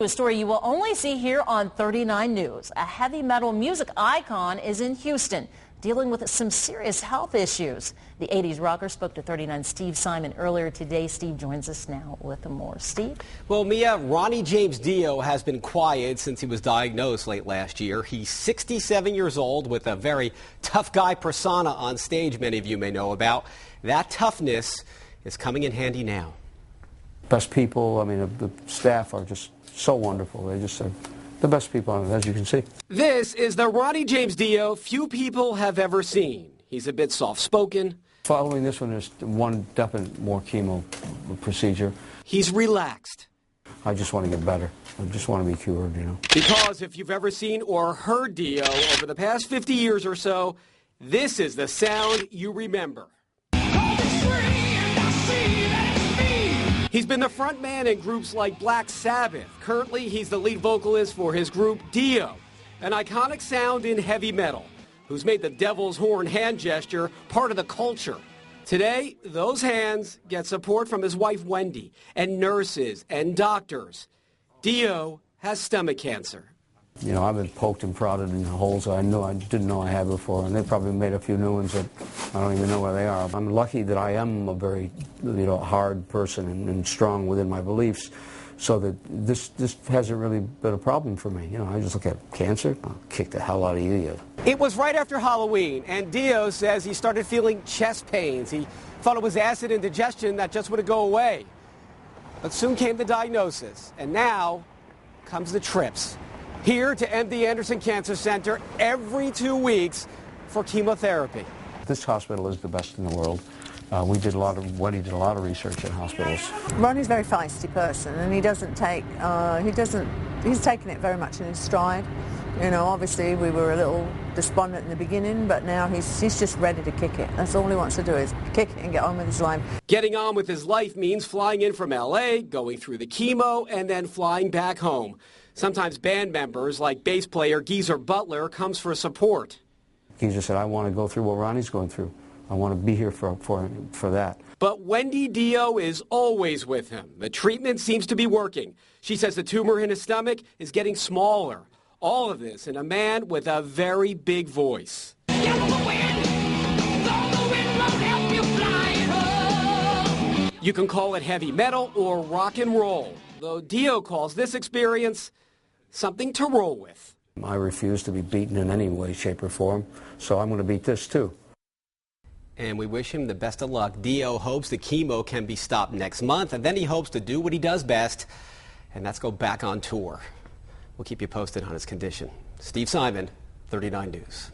A story you will only see here on 39 News. A heavy metal music icon is in Houston, dealing with some serious health issues. The 80s rocker spoke to 39's Steve Simon earlier today. Steve joins us now with more. Steve? Well, Mia, Ronnie James Dio has been quiet since he was diagnosed late last year. He's 67 years old with a very tough guy persona on stage many of you may know about. That toughness is coming in handy now. Best people, I mean, the staff are just so wonderful. They just are the best people, as you can see. This is the Ronnie James Dio few people have ever seen. He's a bit soft-spoken. Following this one, there's one definite more chemo procedure. He's relaxed. I just want to get better. I just want to be cured, you know. Because if you've ever seen or heard Dio over the past 50 years or so, this is the sound you remember. He's been the front man in groups like Black Sabbath. Currently, he's the lead vocalist for his group Dio, an iconic sound in heavy metal, who's made the devil's horn hand gesture part of the culture. Today, those hands get support from his wife Wendy and nurses and doctors. Dio has stomach cancer. You know, I've been poked and prodded in holes I didn't know I had before, and they probably made a few new ones that I don't even know where they are. I'm lucky that I am a very, hard person and strong within my beliefs, so that this hasn't really been a problem for me. You know, I just look at cancer, I'll kick the hell out of you. It was right after Halloween, and Dio says he started feeling chest pains. He thought it was acid indigestion that just wouldn't go away. But soon came the diagnosis, and now comes the trips. Here to MD Anderson Cancer Center every 2 weeks for chemotherapy. This hospital is the best in the world. Wendy did a lot of research in hospitals. Ronnie's a very feisty person, and he's taken it very much in his stride. You know, obviously we were a little despondent in the beginning, but now he's just ready to kick it. That's all he wants to do is kick it and get on with his life. Getting on with his life means flying in from LA, going through the chemo, and then flying back home. Sometimes band members, like bass player Geezer Butler, comes for support. Geezer said, I want to go through what Ronnie's going through. I want to be here for that. But Wendy Dio is always with him. The treatment seems to be working. She says the tumor in his stomach is getting smaller. All of this in a man with a very big voice. You can call it heavy metal or rock and roll, though Dio calls this experience something to roll with. I refuse to be beaten in any way, shape, or form, so I'm going to beat this too. And we wish him the best of luck. Dio hopes the chemo can be stopped next month, and then he hopes to do what he does best, and that's go back on tour. We'll keep you posted on his condition. Steve Simon, 39 News.